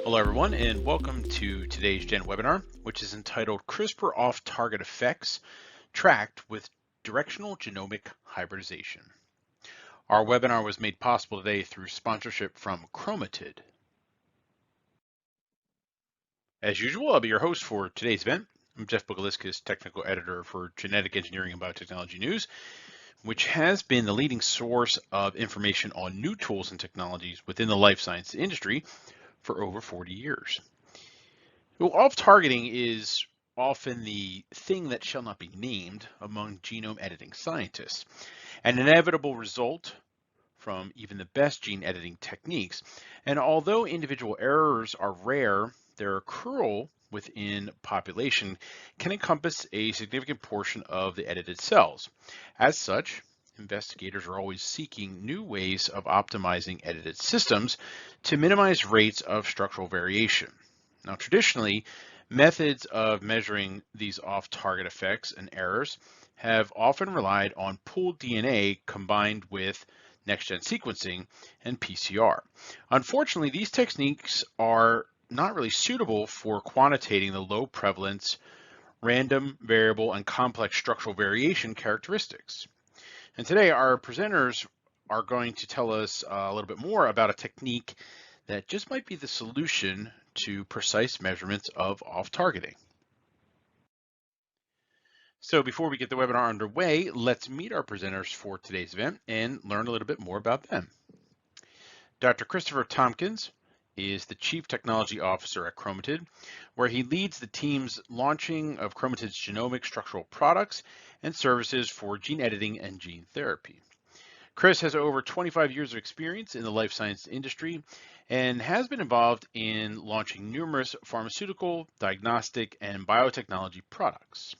Hello everyone and welcome to today's Gen webinar, which is entitled CRISPR Off-Target Effects Tracked with Directional Genomic Hybridization. Our webinar was made possible today through sponsorship from Chromatid. As usual, I'll be your host for today's event. I'm Jeff Bogaliskas, Technical Editor for Genetic Engineering and Biotechnology News, which has been the leading source of information on new tools and technologies within the life science industry for over 40 years. Well, off-targeting is often the thing that shall not be named among genome editing scientists, an inevitable result from even the best gene editing techniques. And although individual errors are rare, their accrual within population can encompass a significant portion of the edited cells. As such, investigators are always seeking new ways of optimizing edited systems to minimize rates of structural variation. Now, traditionally, methods of measuring these off-target effects and errors have often relied on pooled DNA combined with next-gen sequencing and PCR. Unfortunately, these techniques are not really suitable for quantitating the low prevalence, random, variable, and complex structural variation characteristics. And today, our presenters are going to tell us a little bit more about a technique that just might be the solution to precise measurements of off-targeting. So before we get the webinar underway, let's meet our presenters for today's event and learn a little bit more about them. Dr. Christopher Tompkins is the Chief Technology Officer at Chromatid, where he leads the team's launching of Chromatid's genomic structural products and services for gene editing and gene therapy. Chris has over 25 years of experience in the life science industry and has been involved in launching numerous pharmaceutical, diagnostic, and biotechnology products.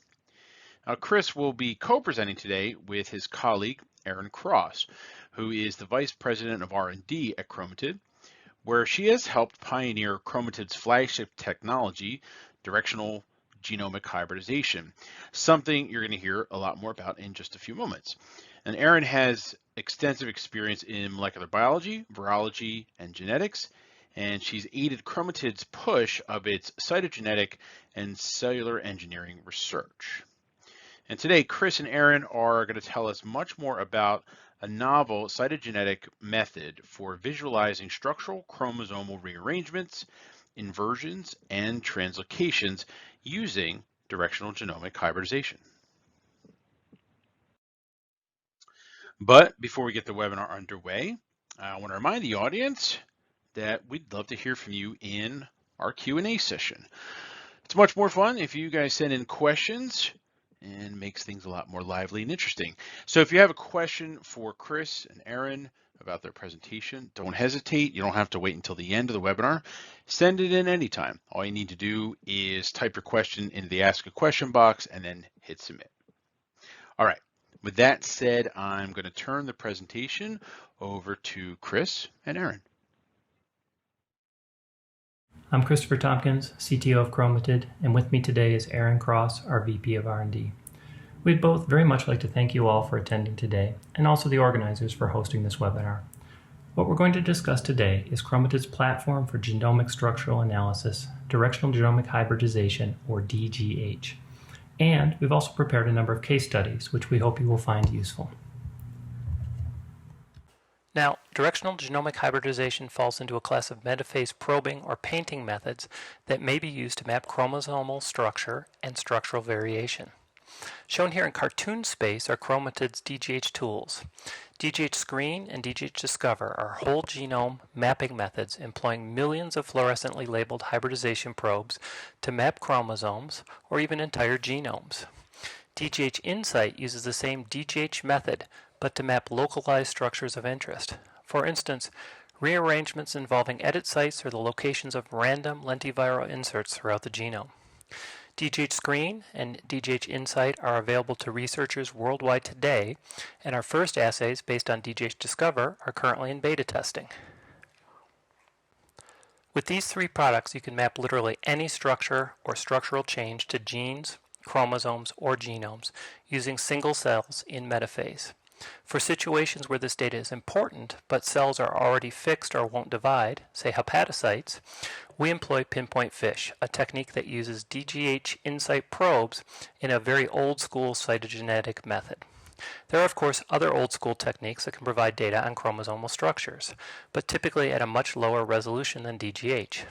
Now, Chris will be co-presenting today with his colleague, Erin Cross, who is the Vice President of R&D at Chromatid, where she has helped pioneer Chromatid's flagship technology, directional genomic hybridization, something you're going to hear a lot more about in just a few moments. And Erin has extensive experience in molecular biology, virology, and genetics, and she's aided Chromatid's push of its cytogenetic and cellular engineering research. And today, Chris and Erin are going to tell us much more about a novel cytogenetic method for visualizing structural chromosomal rearrangements, inversions, and translocations using directional genomic hybridization. But before we get the webinar underway, I want to remind the audience that we'd love to hear from you in our Q&A session. It's much more fun if you guys send in questions and makes things a lot more lively and interesting. So if you have a question for Chris and Erin about their presentation, don't hesitate. You don't have to wait until the end of the webinar. Send it in anytime. All you need to do is type your question into the Ask a Question box and then hit submit. All right. With that said, I'm going to turn the presentation over to Chris and Erin. I'm Christopher Tompkins, CTO of Chromatid, and with me today is Erin Cross, our VP of R&D. We'd both very much like to thank you all for attending today, and also the organizers for hosting this webinar. What we're going to discuss today is Chromatid's platform for genomic structural analysis, directional genomic hybridization, or DGH. And we've also prepared a number of case studies, which we hope you will find useful. Now, directional genomic hybridization falls into a class of metaphase probing or painting methods that may be used to map chromosomal structure and structural variation. Shown here in cartoon space are Chromatid's DGH tools. DGH Screen and DGH Discover are whole genome mapping methods employing millions of fluorescently labeled hybridization probes to map chromosomes or even entire genomes. DGH Insight uses the same DGH method, but to map localized structures of interest. For instance, rearrangements involving edit sites or the locations of random lentiviral inserts throughout the genome. DGH Screen and DGH Insight are available to researchers worldwide today, and our first assays based on DGH Discover are currently in beta testing. With these three products, you can map literally any structure or structural change to genes, chromosomes, or genomes using single cells in metaphase. For situations where this data is important, but cells are already fixed or won't divide, say hepatocytes, we employ pinpoint FISH, a technique that uses DGH Insight probes in a very old-school cytogenetic method. There are, of course, other old-school techniques that can provide data on chromosomal structures, but typically at a much lower resolution than DGH.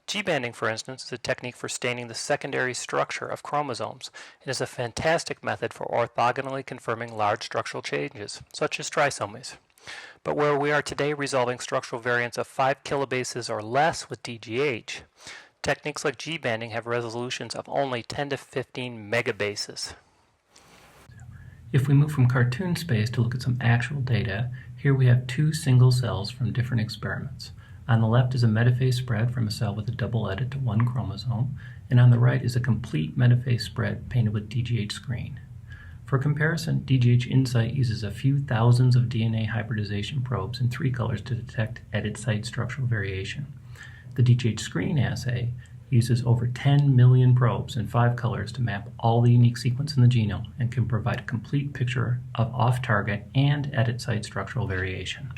G-banding, for instance, is a technique for staining the secondary structure of chromosomes and is a fantastic method for orthogonally confirming large structural changes, such as trisomies. But where we are today resolving structural variants of 5 kilobases or less with DGH, techniques like G-banding have resolutions of only 10 to 15 megabases. If we move from cartoon space to look at some actual data, here we have two single cells from different experiments. On the left is a metaphase spread from a cell with a double edit to one chromosome, and on the right is a complete metaphase spread painted with DGH screen. For comparison, DGH Insight uses a few thousands of DNA hybridization probes in 3 colors to detect edit site structural variation. The DGH screen assay uses over 10 million probes in 5 colors to map all the unique sequence in the genome and can provide a complete picture of off-target and edit site structural variation.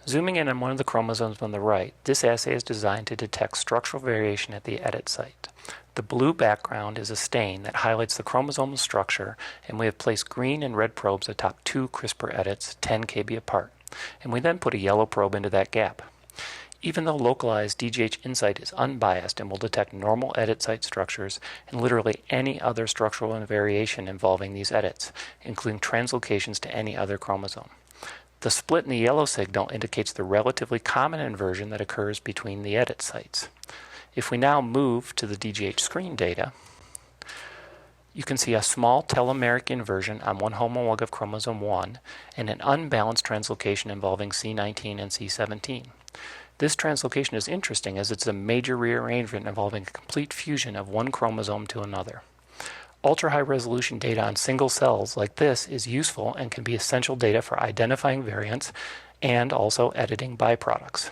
Zooming in on one of the chromosomes on the right, this assay is designed to detect structural variation at the edit site. The blue background is a stain that highlights the chromosomal structure, and we have placed green and red probes atop 2 CRISPR edits 10 kb apart, and we then put a yellow probe into that gap. Even though localized DGH Insight is unbiased and will detect normal edit site structures and literally any other structural variation involving these edits, including translocations to any other chromosome. The split in the yellow signal indicates the relatively common inversion that occurs between the edit sites. If we now move to the DGH screen data, you can see a small telomeric inversion on one homolog of chromosome 1 and an unbalanced translocation involving C19 and C17. This translocation is interesting as it's a major rearrangement involving a complete fusion of one chromosome to another. Ultra-high resolution data on single cells like this is useful and can be essential data for identifying variants and also editing byproducts.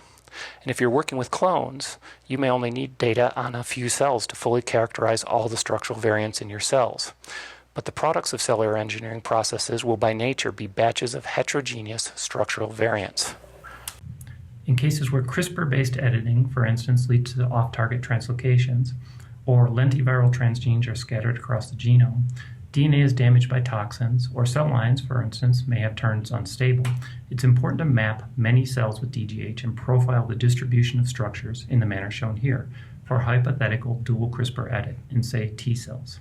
And if you're working with clones, you may only need data on a few cells to fully characterize all the structural variants in your cells. But the products of cellular engineering processes will by nature be batches of heterogeneous structural variants. In cases where CRISPR-based editing, for instance, leads to off-target translocations, or lentiviral transgenes are scattered across the genome, DNA is damaged by toxins, or cell lines, for instance, may have turned unstable, it's important to map many cells with DGH and profile the distribution of structures in the manner shown here for a hypothetical dual CRISPR edit in, say, T cells.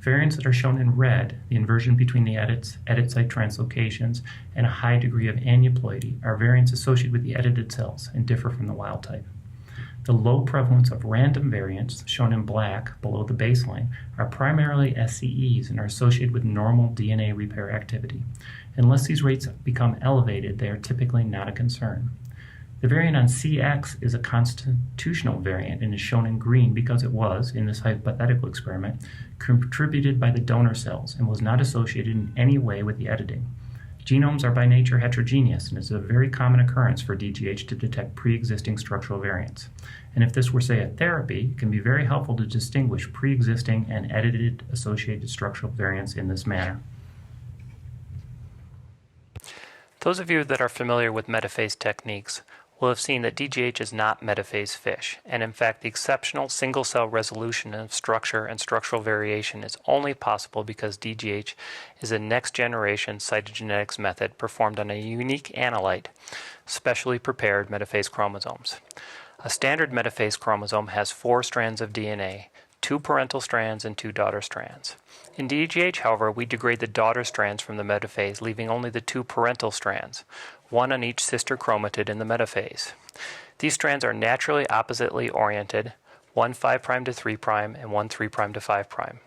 Variants that are shown in red, the inversion between the edit site translocations, and a high degree of aneuploidy are variants associated with the edited cells and differ from the wild type. The low prevalence of random variants, shown in black below the baseline, are primarily SCEs and are associated with normal DNA repair activity. Unless these rates become elevated, they are typically not a concern. The variant on CX is a constitutional variant and is shown in green because it was, in this hypothetical experiment, contributed by the donor cells and was not associated in any way with the editing. Genomes are by nature heterogeneous, and it's a very common occurrence for DGH to detect pre-existing structural variants. And if this were, say, a therapy, it can be very helpful to distinguish pre-existing and edited associated structural variants in this manner. Those of you that are familiar with metaphase techniques will have seen that DGH is not metaphase FISH, and in fact the exceptional single-cell resolution of structure and structural variation is only possible because DGH is a next-generation cytogenetics method performed on a unique analyte, specially prepared metaphase chromosomes. A standard metaphase chromosome has 4 strands of DNA, 2 parental strands and 2 daughter strands. In DGH, however, we degrade the daughter strands from the metaphase, leaving only the 2 parental strands, one on each sister chromatid in the metaphase. These strands are naturally oppositely oriented, one 5' to 3' and one 3' to 5'.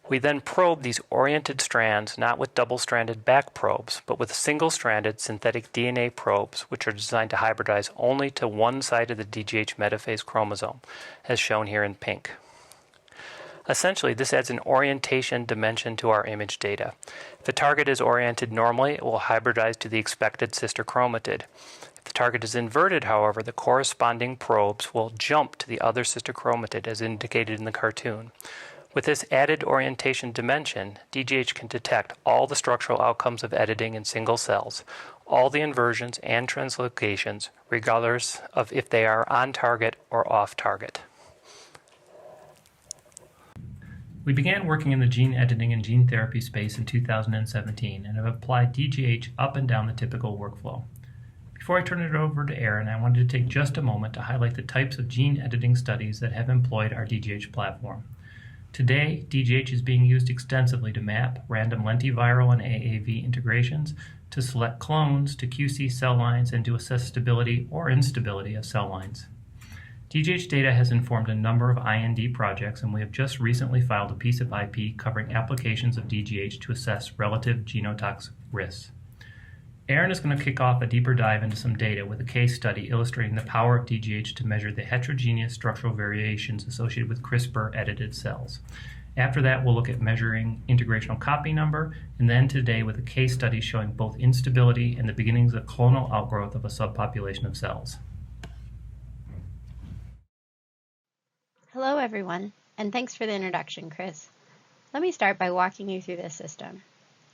We then probe these oriented strands not with double-stranded back probes, but with single-stranded synthetic DNA probes, which are designed to hybridize only to one side of the DGH metaphase chromosome, as shown here in pink. Essentially, this adds an orientation dimension to our image data. If the target is oriented normally, it will hybridize to the expected sister chromatid. If the target is inverted, however, the corresponding probes will jump to the other sister chromatid as indicated in the cartoon. With this added orientation dimension, DGH can detect all the structural outcomes of editing in single cells, all the inversions and translocations, regardless of if they are on target or off target. We began working in the gene editing and gene therapy space in 2017 and have applied DGH up and down the typical workflow. Before I turn it over to Aaron, I wanted to take just a moment to highlight the types of gene editing studies that have employed our DGH platform. Today, DGH is being used extensively to map random lentiviral and AAV integrations, to select clones, to QC cell lines, and to assess stability or instability of cell lines. DGH data has informed a number of IND projects, and we have just recently filed a piece of IP covering applications of DGH to assess relative genotoxic risks. Aaron is going to kick off a deeper dive into some data with a case study illustrating the power of DGH to measure the heterogeneous structural variations associated with CRISPR-edited cells. After that, we'll look at measuring integrational copy number, and then today with a case study showing both instability and the beginnings of clonal outgrowth of a subpopulation of cells. Hello everyone, and thanks for the introduction, Chris. Let me start by walking you through this system.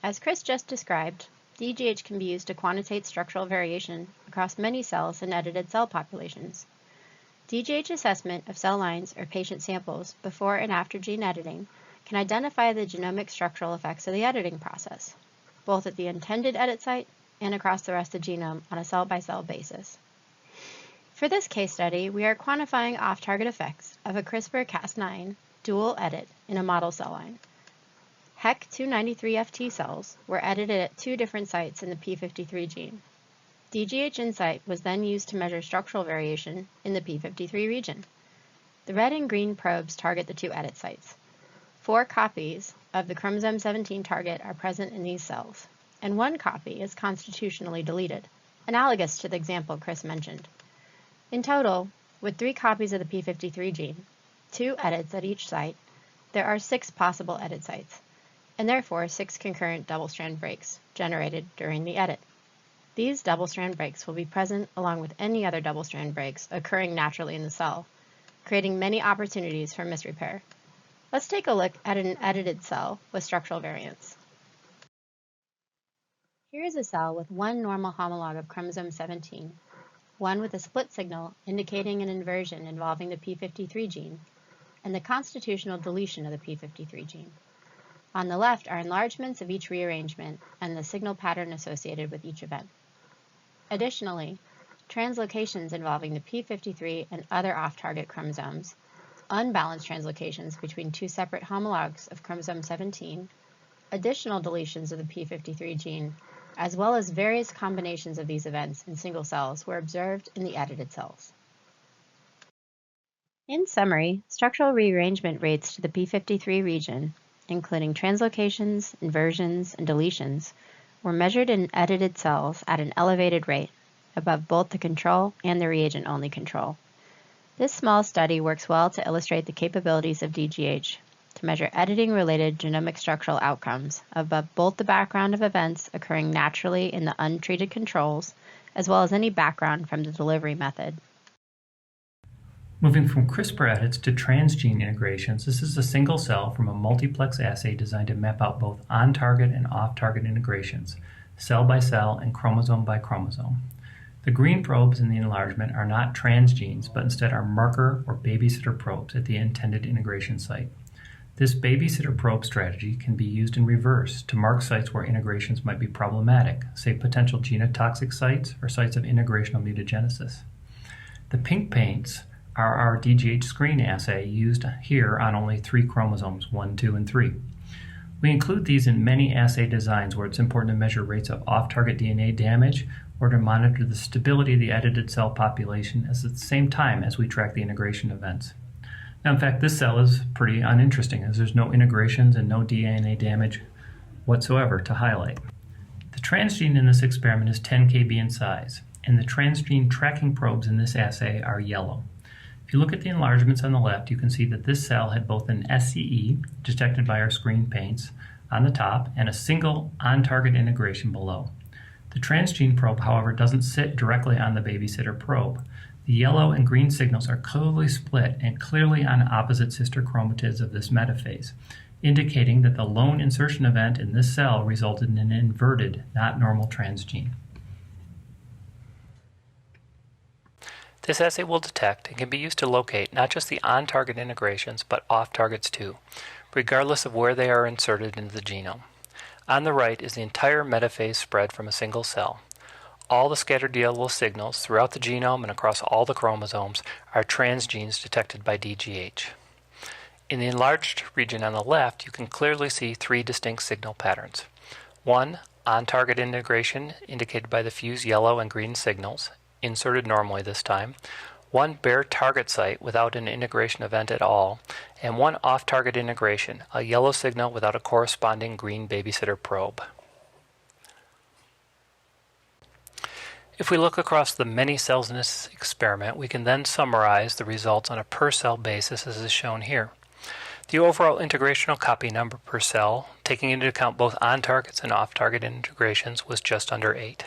As Chris just described, DGH can be used to quantitate structural variation across many cells and edited cell populations. DGH assessment of cell lines or patient samples before and after gene editing can identify the genomic structural effects of the editing process, both at the intended edit site and across the rest of the genome on a cell-by-cell basis. For this case study, we are quantifying off-target effects of a CRISPR-Cas9 dual edit in a model cell line. HEC293FT cells were edited at two different sites in the p53 gene. DGH Insight was then used to measure structural variation in the p53 region. The red and green probes target the two edit sites. 4 copies of the chromosome 17 target are present in these cells, and 1 copy is constitutionally deleted, analogous to the example Chris mentioned. In total, with 3 copies of the p53 gene, 2 edits at each site, there are 6 possible edit sites, and therefore 6 concurrent double-strand breaks generated during the edit. These double-strand breaks will be present along with any other double-strand breaks occurring naturally in the cell, creating many opportunities for misrepair. Let's take a look at an edited cell with structural variants. Here is a cell with 1 normal homolog of chromosome 17, 1 with a split signal indicating an inversion involving the p53 gene, and the constitutional deletion of the p53 gene. On the left are enlargements of each rearrangement and the signal pattern associated with each event. Additionally, translocations involving the p53 and other off-target chromosomes, unbalanced translocations between 2 separate homologs of chromosome 17, additional deletions of the p53 gene, as well as various combinations of these events in single cells were observed in the edited cells. In summary, structural rearrangement rates to the p53 region, including translocations, inversions, and deletions, were measured in edited cells at an elevated rate, above both the control and the reagent-only control. This small study works well to illustrate the capabilities of DGH to measure editing-related genomic structural outcomes above both the background of events occurring naturally in the untreated controls, as well as any background from the delivery method. Moving from CRISPR edits to transgene integrations, this is a single cell from a multiplex assay designed to map out both on-target and off-target integrations, cell by cell and chromosome by chromosome. The green probes in the enlargement are not transgenes, but instead are marker or babysitter probes at the intended integration site. This babysitter probe strategy can be used in reverse to mark sites where integrations might be problematic, say potential genotoxic sites or sites of integrational mutagenesis. The pink paints are our DGH screen assay used here on only 3 chromosomes, 1, 2, and 3. We include these in many assay designs where it's important to measure rates of off-target DNA damage or to monitor the stability of the edited cell population at the same time as we track the integration events. Now, in fact, this cell is pretty uninteresting as there's no integrations and no DNA damage whatsoever to highlight. The transgene in this experiment is 10 kb in size, and the transgene tracking probes in this assay are yellow. If you look at the enlargements on the left, you can see that this cell had both an SCE, detected by our screen paints, on the top, and a single on-target integration below. The transgene probe, however, doesn't sit directly on the babysitter probe. The yellow and green signals are clearly split and clearly on opposite sister chromatids of this metaphase, indicating that the lone insertion event in this cell resulted in an inverted, not normal transgene. This assay will detect and can be used to locate not just the on-target integrations, but off-targets too, regardless of where they are inserted into the genome. On the right is the entire metaphase spread from a single cell. All the scattered yellow signals throughout the genome and across all the chromosomes are transgenes detected by DGH. In the enlarged region on the left, you can clearly see three distinct signal patterns. One, on-target integration indicated by the fused yellow and green signals, inserted normally this time. One bare target site without an integration event at all, and one off-target integration, a yellow signal without a corresponding green babysitter probe. If we look across the many cells in this experiment, we can then summarize the results on a per-cell basis as is shown here. The overall integrational copy number per cell, taking into account both on-targets and off-target integrations, was just under 8.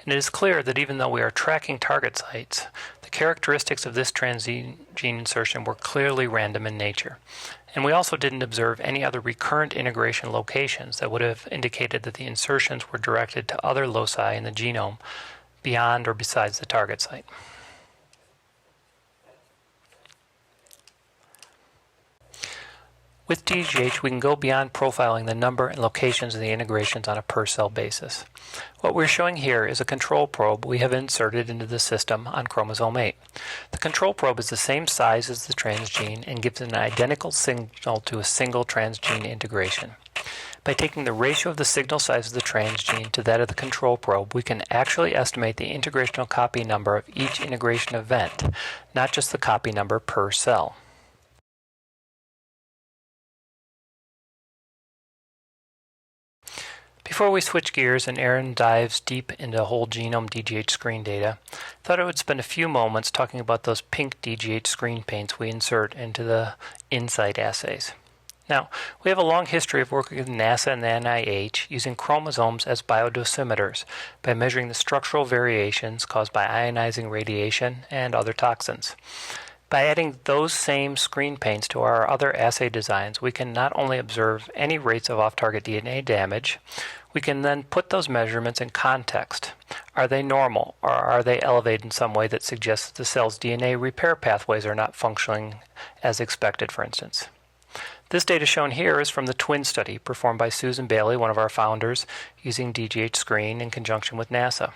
And it is clear that even though we are tracking target sites, the characteristics of this transgene insertion were clearly random in nature. And we also didn't observe any other recurrent integration locations that would have indicated that the insertions were directed to other loci in the genome beyond or besides the target site. With DGH, we can go beyond profiling the number and locations of the integrations on a per-cell basis. What we're showing here is a control probe we have inserted into the system on chromosome 8. The control probe is the same size as the transgene and gives an identical signal to a single transgene integration. By taking the ratio of the signal size of the transgene to that of the control probe, we can actually estimate the integrational copy number of each integration event, not just the copy number per cell. Before we switch gears and Aaron dives deep into whole genome DGH screen data, I thought I would spend a few moments talking about those pink DGH screen paints we insert into the InSight assays. Now, we have a long history of working with NASA and the NIH using chromosomes as biodosimeters by measuring the structural variations caused by ionizing radiation and other toxins. By adding those same screen paints to our other assay designs, we can not only observe any rates of off-target DNA damage, we can then put those measurements in context. Are they normal, or are they elevated in some way that suggests that the cell's DNA repair pathways are not functioning as expected, for instance? This data shown here is from the twin study performed by Susan Bailey, one of our founders, using DGH screen in conjunction with NASA.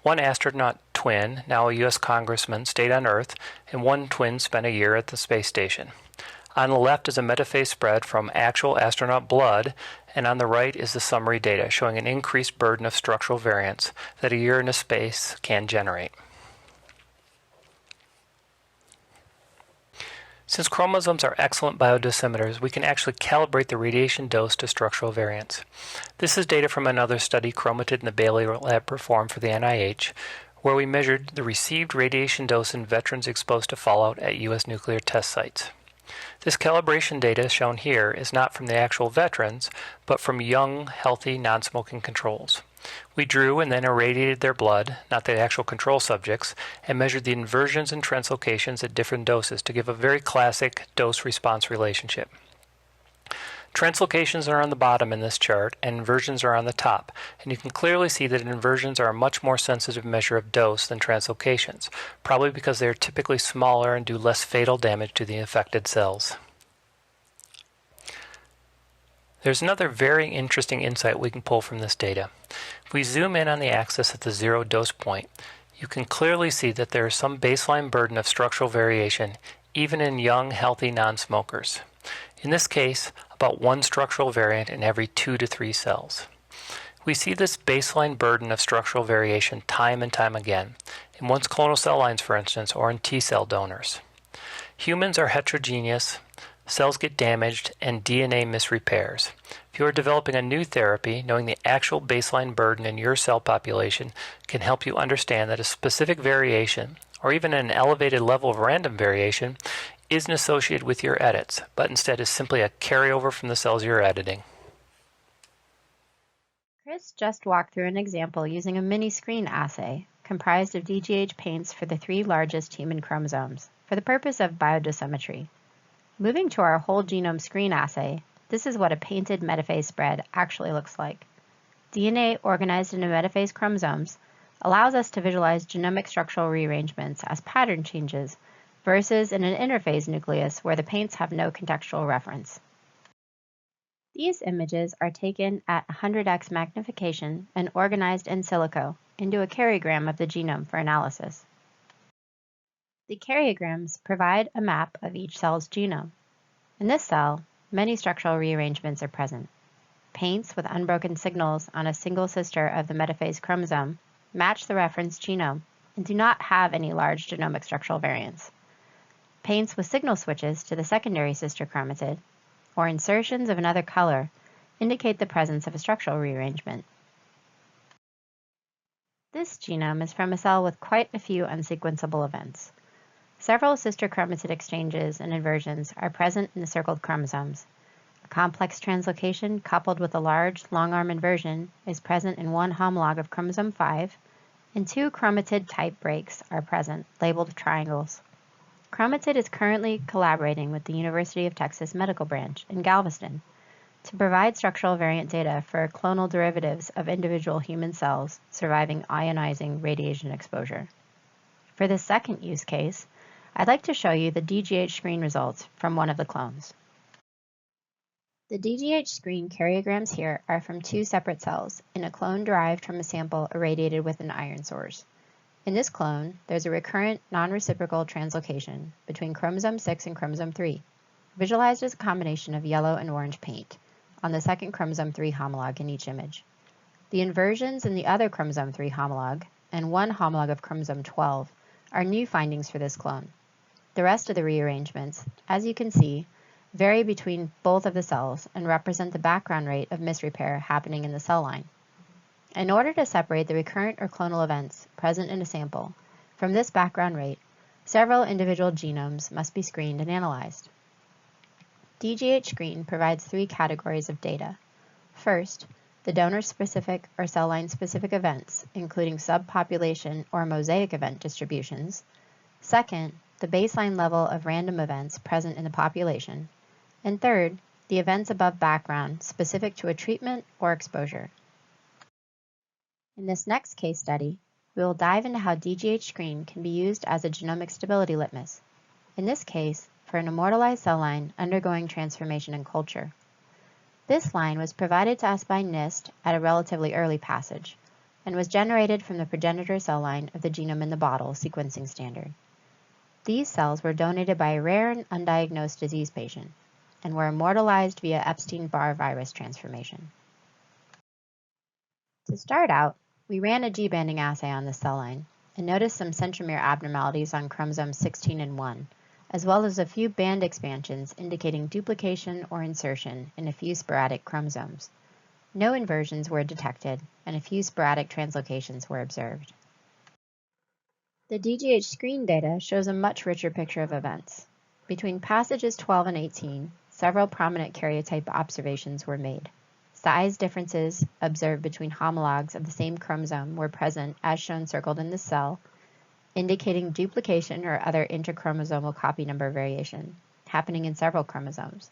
One astronaut twin, now a U.S. congressman, stayed on Earth, and one twin spent a year at the space station. On the left is a metaphase spread from actual astronaut blood, and on the right is the summary data showing an increased burden of structural variants that a year in a space can generate. Since chromosomes are excellent biodosimeters, we can actually calibrate the radiation dose to structural variants. This is data from another study Chromatid in the Bailey Lab performed for the NIH, where we measured the received radiation dose in veterans exposed to fallout at U.S. nuclear test sites. This calibration data shown here is not from the actual veterans, but from young, healthy, non-smoking controls. We drew and then irradiated their blood, not the actual control subjects, and measured the inversions and translocations at different doses to give a very classic dose-response relationship. Translocations are on the bottom in this chart, and inversions are on the top, and you can clearly see that inversions are a much more sensitive measure of dose than translocations, probably because they are typically smaller and do less fatal damage to the affected cells. There's another very interesting insight we can pull from this data. If we zoom in on the axis at the zero dose point, you can clearly see that there is some baseline burden of structural variation even in young, healthy non-smokers. In this case, about one structural variant in every 2 to 3 cells. We see this baseline burden of structural variation time and time again, in one's clonal cell lines, for instance, or in T-cell donors. Humans are heterogeneous, cells get damaged, and DNA misrepairs. If you are developing a new therapy, knowing the actual baseline burden in your cell population can help you understand that a specific variation, or even an elevated level of random variation, isn't associated with your edits, but instead is simply a carryover from the cells you're editing. Chris just walked through an example using a mini-screen assay comprised of DGH paints for the 3 largest human chromosomes for the purpose of biodosimetry. Moving to our whole genome screen assay, this is what a painted metaphase spread actually looks like. DNA organized into metaphase chromosomes allows us to visualize genomic structural rearrangements as pattern changes versus in an interphase nucleus where the paints have no contextual reference. These images are taken at 100x magnification and organized in silico into a karyogram of the genome for analysis. The karyograms provide a map of each cell's genome. In this cell, many structural rearrangements are present. Paints with unbroken signals on a single sister of the metaphase chromosome match the reference genome and do not have any large genomic structural variants. Paints with signal switches to the secondary sister chromatid or insertions of another color indicate the presence of a structural rearrangement. This genome is from a cell with quite a few unsequenceable events. Several sister chromatid exchanges and inversions are present in the circled chromosomes. A complex translocation coupled with a large long-arm inversion is present in one homolog of chromosome 5, and 2 chromatid type breaks are present, labeled triangles. Chromatid is currently collaborating with the University of Texas Medical Branch in Galveston to provide structural variant data for clonal derivatives of individual human cells surviving ionizing radiation exposure. For this second use case, I'd like to show you the DGH screen results from one of the clones. The DGH screen karyograms here are from 2 separate cells in a clone derived from a sample irradiated with an iron source. In this clone, there's a recurrent non-reciprocal translocation between chromosome 6 and chromosome 3, visualized as a combination of yellow and orange paint on the second chromosome 3 homolog in each image. The inversions in the other chromosome 3 homolog and 1 homolog of chromosome 12 are new findings for this clone. The rest of the rearrangements, as you can see, vary between both of the cells and represent the background rate of misrepair happening in the cell line. In order to separate the recurrent or clonal events present in a sample from this background rate, several individual genomes must be screened and analyzed. DGH screen provides 3 categories of data. First, the donor-specific or cell line-specific events, including subpopulation or mosaic event distributions. Second, the baseline level of random events present in the population. And third, the events above background specific to a treatment or exposure. In this next case study, we will dive into how DGH screen can be used as a genomic stability litmus, in this case, for an immortalized cell line undergoing transformation in culture. This line was provided to us by NIST at a relatively early passage, and was generated from the progenitor cell line of the genome in the bottle sequencing standard. These cells were donated by a rare and undiagnosed disease patient, and were immortalized via Epstein-Barr virus transformation. To start out, we ran a G-banding assay on the cell line and noticed some centromere abnormalities on chromosomes 16 and 1, as well as a few band expansions indicating duplication or insertion in a few sporadic chromosomes. No inversions were detected, and a few sporadic translocations were observed. The DGH screen data shows a much richer picture of events. Between passages 12 and 18, several prominent karyotype observations were made. Size differences observed between homologs of the same chromosome were present, as shown circled in the cell, indicating duplication or other intrachromosomal copy number variation happening in several chromosomes.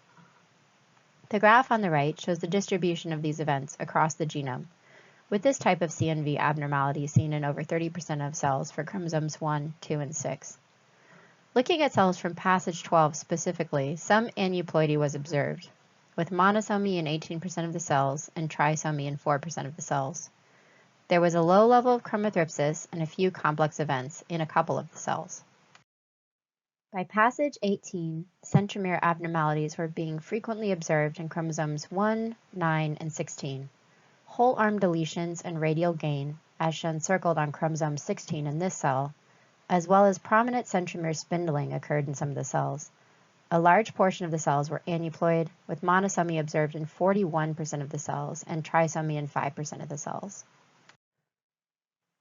The graph on the right shows the distribution of these events across the genome, with this type of CNV abnormality seen in over 30% of cells for chromosomes 1, 2, and 6. Looking at cells from passage 12 specifically, some aneuploidy was observed, with monosomy in 18% of the cells and trisomy in 4% of the cells. There was a low level of chromothripsis and a few complex events in a couple of the cells. By passage 18, centromere abnormalities were being frequently observed in chromosomes 1, 9, and 16. Whole arm deletions and radial gain, as shown circled on chromosome 16 in this cell, as well as prominent centromere spindling occurred in some of the cells. A large portion of the cells were aneuploid, with monosomy observed in 41% of the cells and trisomy in 5% of the cells.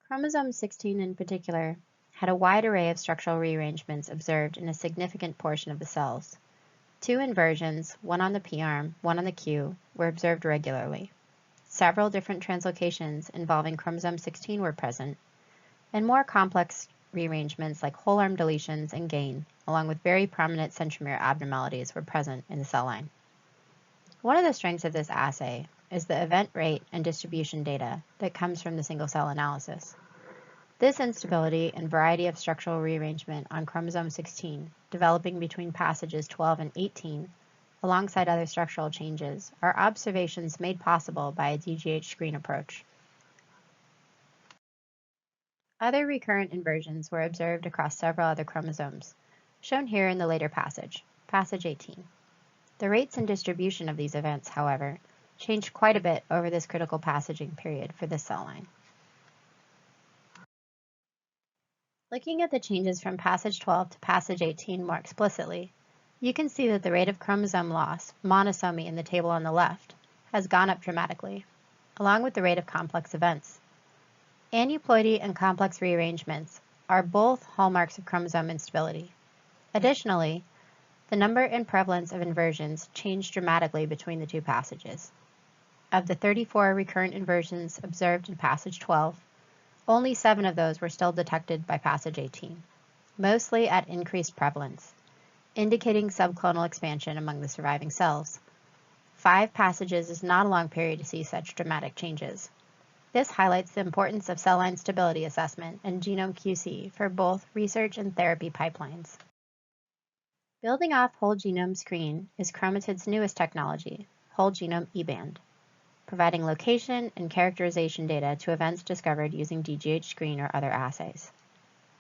Chromosome 16 in particular had a wide array of structural rearrangements observed in a significant portion of the cells. 2 inversions, one on the P arm, one on the Q, were observed regularly. several different translocations involving chromosome 16 were present, and more complex rearrangements like whole arm deletions and gain, along with very prominent centromere abnormalities, were present in the cell line. One of the strengths of this assay is the event rate and distribution data that comes from the single-cell analysis. This instability and variety of structural rearrangement on chromosome 16, developing between passages 12 and 18, alongside other structural changes, are observations made possible by a DGH screen approach. Other recurrent inversions were observed across several other chromosomes, shown here in the later passage, passage 18. The rates and distribution of these events, however, changed quite a bit over this critical passaging period for this cell line. Looking at the changes from passage 12 to passage 18 more explicitly, you can see that the rate of chromosome loss, monosomy in the table on the left, has gone up dramatically, along with the rate of complex events. Aneuploidy and complex rearrangements are both hallmarks of chromosome instability. Additionally, the number and prevalence of inversions changed dramatically between the two passages. Of the 34 recurrent inversions observed in passage 12, only 7 of those were still detected by passage 18, mostly at increased prevalence, indicating subclonal expansion among the surviving cells. 5 passages is not a long period to see such dramatic changes. This highlights the importance of cell line stability assessment and genome QC for both research and therapy pipelines. Building off whole genome screen is Chromatid's newest technology, whole genome eBand, providing location and characterization data to events discovered using DGH screen or other assays.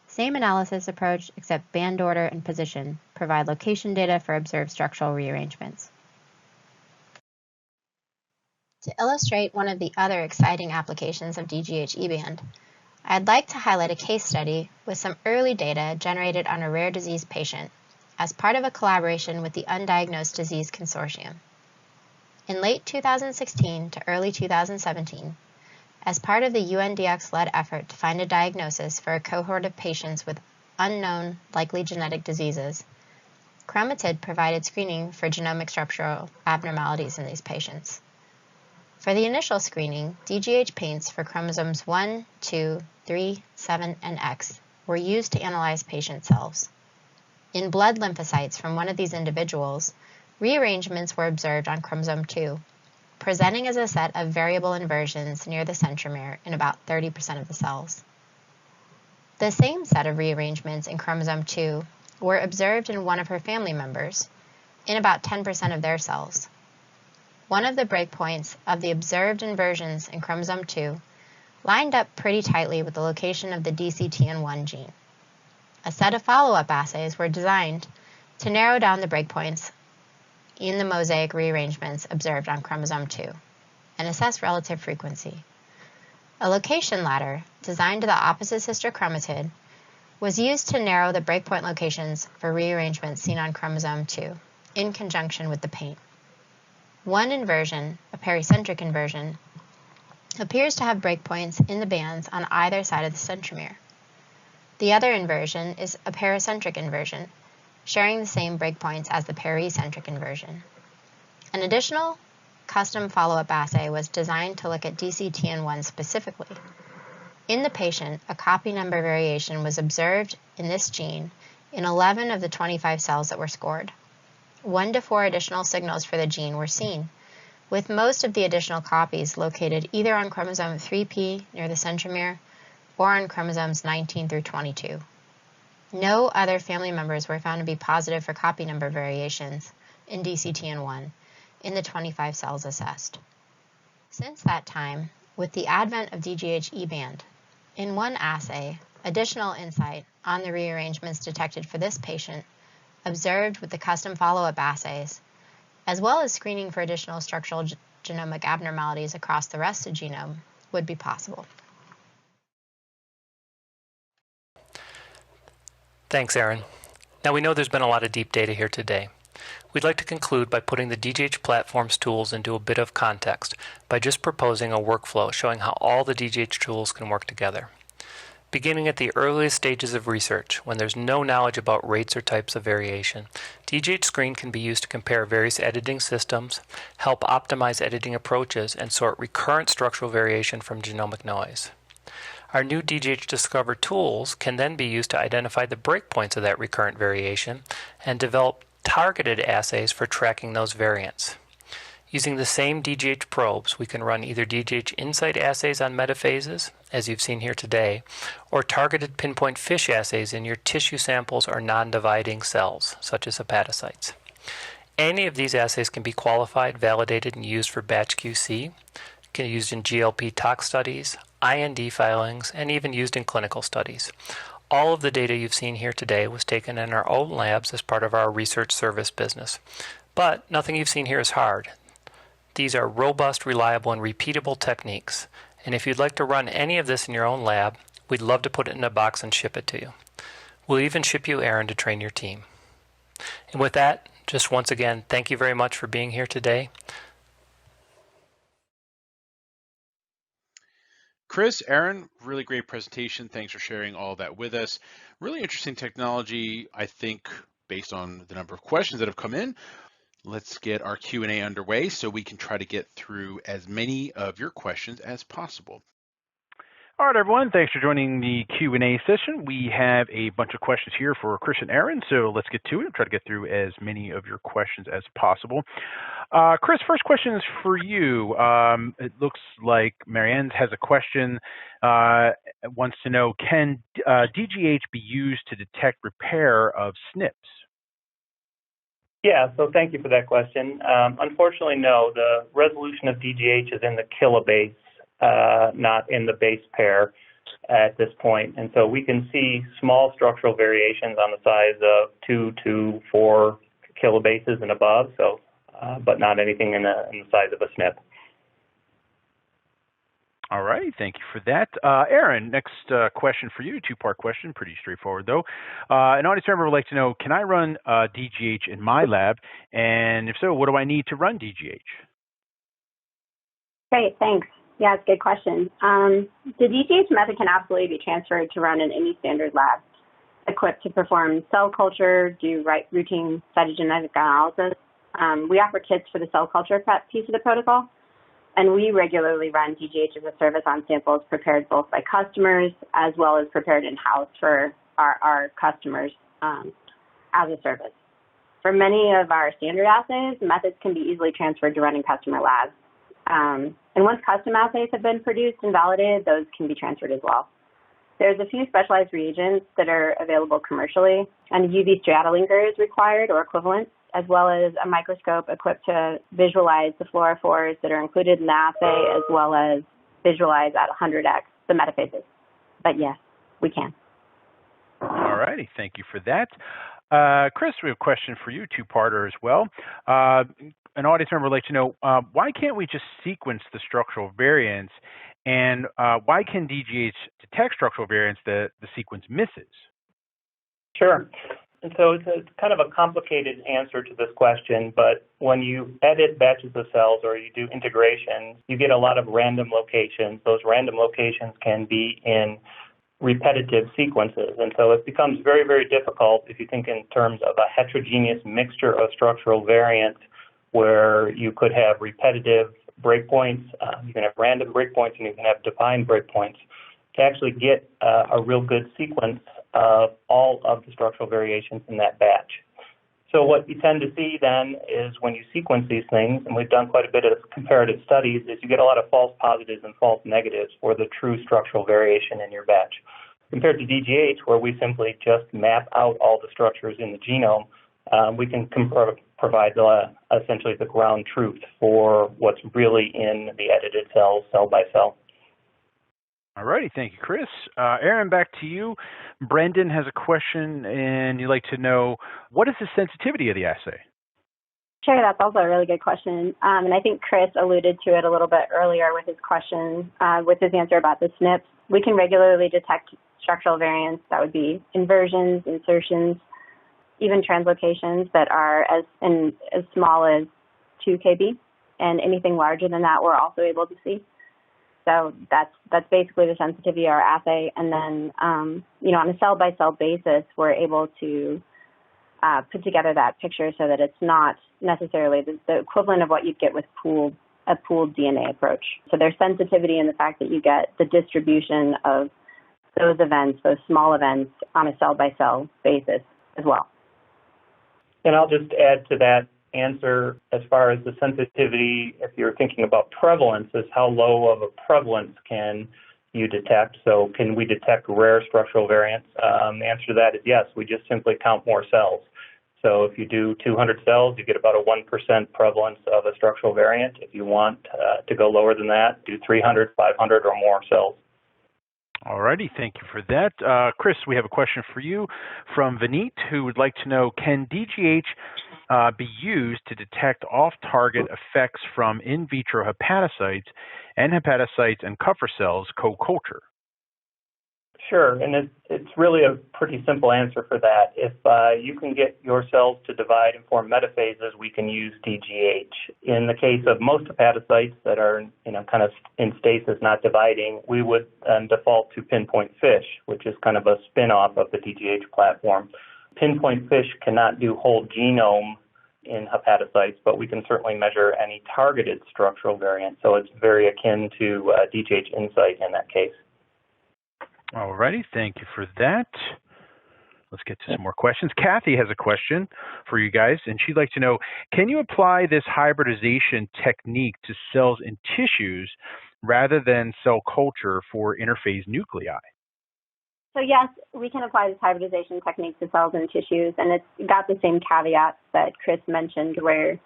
Same analysis approach, except band order and position provide location data for observed structural rearrangements. To illustrate one of the other exciting applications of DGH eBand, I'd like to highlight a case study with some early data generated on a rare disease patient as part of a collaboration with the Undiagnosed Disease Consortium. In late 2016 to early 2017, as part of the UNDX-led effort to find a diagnosis for a cohort of patients with unknown likely genetic diseases, Chromatid provided screening for genomic structural abnormalities in these patients. For the initial screening, DGH paints for chromosomes 1, 2, 3, 7, and X were used to analyze patient cells. In blood lymphocytes from one of these individuals, rearrangements were observed on chromosome 2, presenting as a set of variable inversions near the centromere in about 30% of the cells. The same set of rearrangements in chromosome 2 were observed in one of her family members, in about 10% of their cells. One of the breakpoints of the observed inversions in chromosome 2 lined up pretty tightly with the location of the DCTN1 gene. A set of follow-up assays were designed to narrow down the breakpoints in the mosaic rearrangements observed on chromosome 2 and assess relative frequency. A location ladder, designed to the opposite sister chromatid, was used to narrow the breakpoint locations for rearrangements seen on chromosome 2 in conjunction with the paint. One inversion, a pericentric inversion, appears to have breakpoints in the bands on either side of the centromere. The other inversion is a pericentric inversion, sharing the same breakpoints as the pericentric inversion. An additional custom follow-up assay was designed to look at DCTN1 specifically. In the patient, a copy number variation was observed in this gene in 11 of the 25 cells that were scored. 1 to 4 additional signals for the gene were seen, with most of the additional copies located either on chromosome 3p near the centromere or on chromosomes 19 through 22. No other family members were found to be positive for copy number variations in DCTN1 in the 25 cells assessed. Since that time, with the advent of DGH eBand, in one assay, additional insight on the rearrangements detected for this patient, observed with the custom follow-up assays, as well as screening for additional structural genomic abnormalities across the rest of the genome, would be possible. Thanks, Erin. Now we know there's been a lot of deep data here today. We'd like to conclude by putting the DGH platform's tools into a bit of context by just proposing a workflow showing how all the DGH tools can work together. Beginning at the earliest stages of research, when there's no knowledge about rates or types of variation, DGH Screen can be used to compare various editing systems, help optimize editing approaches, and sort recurrent structural variation from genomic noise. Our new DGH Discover tools can then be used to identify the breakpoints of that recurrent variation and develop targeted assays for tracking those variants. Using the same DGH probes, we can run either DGH Insight assays on metaphases, as you've seen here today, or targeted pinpoint FISH assays in your tissue samples or non-dividing cells, such as hepatocytes. Any of these assays can be qualified, validated, and used for batch QC, can be used in GLP tox studies, IND filings, and even used in clinical studies. All of the data you've seen here today was taken in our own labs as part of our research service business. But nothing you've seen here is hard. These are robust, reliable, and repeatable techniques. And if you'd like to run any of this in your own lab, we'd love to put it in a box and ship it to you. We'll even ship you Aaron to train your team. And with that, just once again, thank you very much for being here today. Chris, Aaron, really great presentation. Thanks for sharing all that with us. Really interesting technology, I think, based on the number of questions that have come in. Let's get our Q&A underway so we can try to get through as many of your questions as possible. All right, everyone. Thanks for joining the Q&A session. We have a bunch of questions here for Chris and Aaron, so let's get to it and try to get through as many of your questions as possible. Chris, first question is for you. It looks like Marianne has a question, wants to know, can DGH be used to detect repair of SNPs? Yeah, so thank you for that question. Unfortunately, no. The resolution of DGH is in the kilobase, not in the base pair at this point. And so we can see small structural variations on the size of 2 to 4 kilobases and above, so, but not anything in the size of a SNP. All right, thank you for that. Aaron, next question for you, two-part question, pretty straightforward though. An audience member would like to know, can I run DGH in my lab? And if so, what do I need to run DGH? Great, thanks. Yeah, it's a good question. The DGH method can absolutely be transferred to run in any standard lab equipped to perform cell culture, do routine cytogenetic analysis. We offer kits for the cell culture prep piece of the protocol. And we regularly run DGH as a service on samples prepared both by customers as well as prepared in-house for our customers as a service. For many of our standard assays, methods can be easily transferred to running customer labs. And once custom assays have been produced and validated, those can be transferred as well. There's a few specialized reagents that are available commercially, and UV stratolinker is required or equivalent, as well as a microscope equipped to visualize the fluorophores that are included in the assay, as well as visualize at 100x the metaphases. But yes, we can. All righty, thank you for that. Chris, we have a question for you, two-parter as well. An audience member would like to know, why can't we just sequence the structural variants, and why can DGH detect structural variants that the sequence misses? Sure. And so it's kind of a complicated answer to this question, but when you edit batches of cells or you do integration, you get a lot of random locations. Those random locations can be in repetitive sequences. And so it becomes very, very difficult if you think in terms of a heterogeneous mixture of structural variants where you could have repetitive breakpoints, you can have random breakpoints, and you can have defined breakpoints to actually get a real good sequence of all of the structural variations in that batch. So what you tend to see then is when you sequence these things, and we've done quite a bit of comparative studies, is you get a lot of false positives and false negatives for the true structural variation in your batch. Compared to DGH, where we simply just map out all the structures in the genome, we can provide essentially the ground truth for what's really in the edited cells, cell by cell. All righty, thank you, Chris. Aaron, back to you. Brendan has a question, and you'd like to know, what is the sensitivity of the assay? Sure, that's also a really good question. And I think Chris alluded to it a little bit earlier with his question, with his answer about the SNPs. We can regularly detect structural variants. That would be inversions, insertions, even translocations that are as small as 2 kb. And anything larger than that, we're also able to see. So that's basically the sensitivity of our assay. And then, on a cell-by-cell basis, we're able to put together that picture so that it's not necessarily the equivalent of what you'd get with a pooled DNA approach. So there's sensitivity in the fact that you get the distribution of those events, those small events, on a cell-by-cell basis as well. And I'll just add to that answer as far as the sensitivity, if you're thinking about prevalence, is how low of a prevalence can you detect? So can we detect rare structural variants? The answer to that is yes. We just simply count more cells. So if you do 200 cells, you get about a 1% prevalence of a structural variant. If you want to go lower than that, do 300, 500, or more cells. All righty, thank you for that. Chris, we have a question for you from Vineet, who would like to know, can DGH be used to detect off-target effects from in vitro hepatocytes and Kupffer cells co-culture? Sure, and it's really a pretty simple answer for that. If you can get your cells to divide and form metaphases, we can use DGH. In the case of most hepatocytes that are, kind of in stasis, not dividing, we would default to Pinpoint FISH, which is kind of a spin-off of the DGH platform. Pinpoint FISH cannot do whole genome in hepatocytes, but we can certainly measure any targeted structural variant. So it's very akin to DGH Insight in that case. All righty, thank you for that. Let's get to some more questions. Kathy has a question for you guys, and she'd like to know, can you apply this hybridization technique to cells in tissues rather than cell culture for interphase nuclei? So yes, we can apply this hybridization technique to cells and tissues, and it's got the same caveats that Chris mentioned where,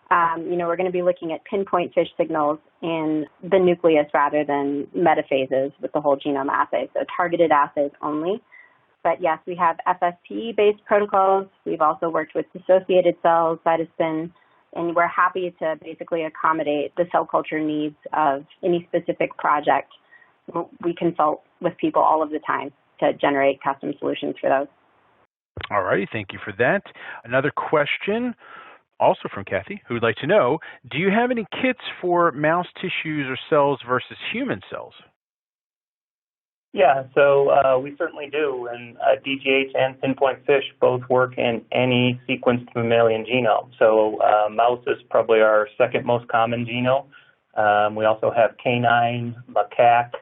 we're going to be looking at pinpoint FISH signals in the nucleus rather than metaphases with the whole genome assay, so targeted assays only. But yes, we have FSP-based protocols. We've also worked with dissociated cells, cytospin, and we're happy to basically accommodate the cell culture needs of any specific project. We consult with people all of the time to generate custom solutions for those. All righty, thank you for that. Another question, also from Kathy, who would like to know, do you have any kits for mouse tissues or cells versus human cells? Yeah, so we certainly do, and DGH and Pinpoint FISH both work in any sequenced mammalian genome. So mouse is probably our second most common genome. We also have canine, macaque,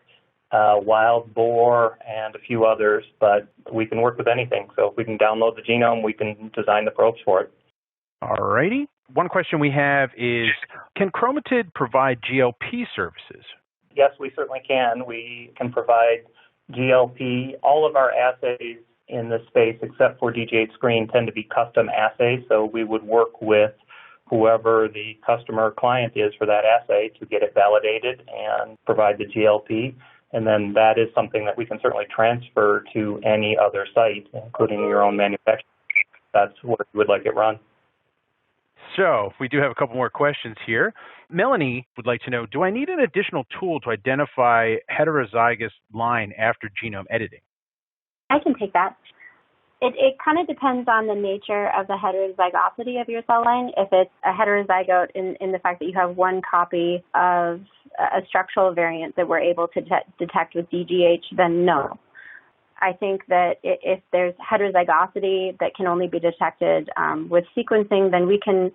wild boar, and a few others, but we can work with anything. So if we can download the genome, we can design the probes for it. All righty. One question we have is, can Chromatid provide GLP services? Yes, we certainly can. We can provide GLP. All of our assays in this space, except for DGH Screen, tend to be custom assays, so we would work with whoever the customer client is for that assay to get it validated and provide the GLP. And then that is something that we can certainly transfer to any other site, including your own manufacturer. That's where you would like it run. So we do have a couple more questions here. Melanie would like to know, do I need an additional tool to identify heterozygous line after genome editing? I can take that. It kind of depends on the nature of the heterozygosity of your cell line. If it's a heterozygote in the fact that you have one copy of a structural variant that we're able to detect with DGH, then no. I think that if there's heterozygosity that can only be detected with sequencing, then we can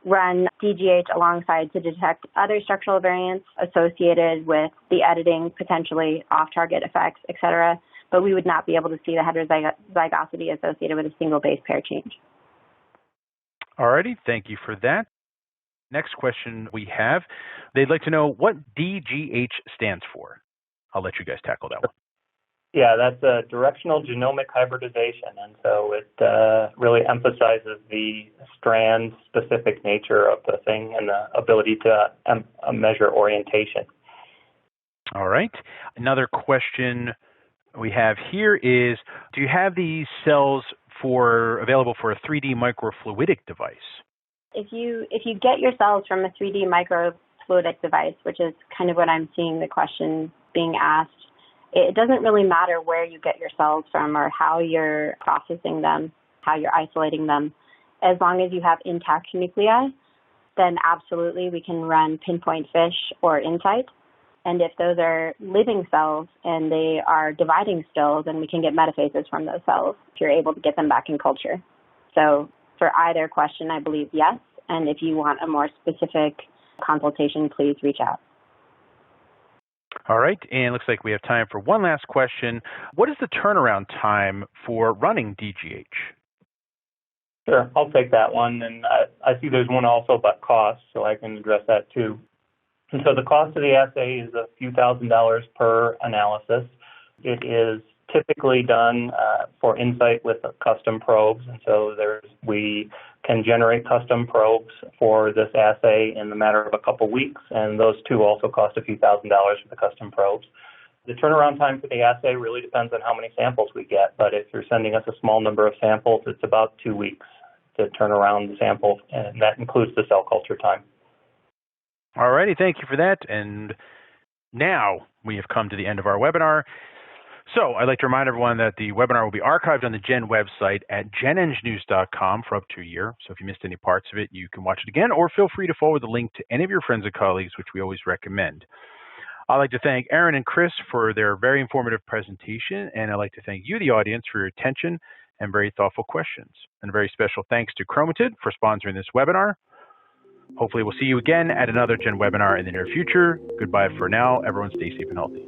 run DGH alongside to detect other structural variants associated with the editing, potentially off-target effects, et cetera. But we would not be able to see the heterozygosity associated with a single base pair change. All righty, thank you for that. Next question we have, they'd like to know what DGH stands for. I'll let you guys tackle that one. Yeah, that's a directional genomic hybridization, and so it really emphasizes the strand-specific nature of the thing and the ability to measure orientation. All right. Another question we have here is, do you have these cells available for a 3D microfluidic device? If you get your cells from a 3D microfluidic device, which is kind of what I'm seeing the question being asked, it doesn't really matter where you get your cells from or how you're processing them, how you're isolating them. As long as you have intact nuclei, then absolutely we can run Pinpoint FISH or Insight. And if those are living cells and they are dividing still, then we can get metaphases from those cells if you're able to get them back in culture. So for either question, I believe yes. And if you want a more specific consultation, please reach out. All right, and looks like we have time for one last question. What is the turnaround time for running DGH? Sure, I'll take that one. And I see there's one also about cost, so I can address that too. And so the cost of the assay is a few $1,000s per analysis. It is typically done for Insight with custom probes, and so we can generate custom probes for this assay in the matter of a couple weeks, and those two also cost a few $1,000s for the custom probes. The turnaround time for the assay really depends on how many samples we get, but if you're sending us a small number of samples, it's about 2 weeks to turn around the sample, and that includes the cell culture time. All righty, thank you for that. And now we have come to the end of our webinar. So I'd like to remind everyone that the webinar will be archived on the GEN website at genengnews.com for up to a year. So if you missed any parts of it, you can watch it again, or feel free to forward the link to any of your friends and colleagues, which we always recommend. I'd like to thank Aaron and Chris for their very informative presentation, and I'd like to thank you, the audience, for your attention and very thoughtful questions. And a very special thanks to Chromatid for sponsoring this webinar. Hopefully we'll see you again at another GEN webinar in the near future. Goodbye for now. Everyone stay safe and healthy.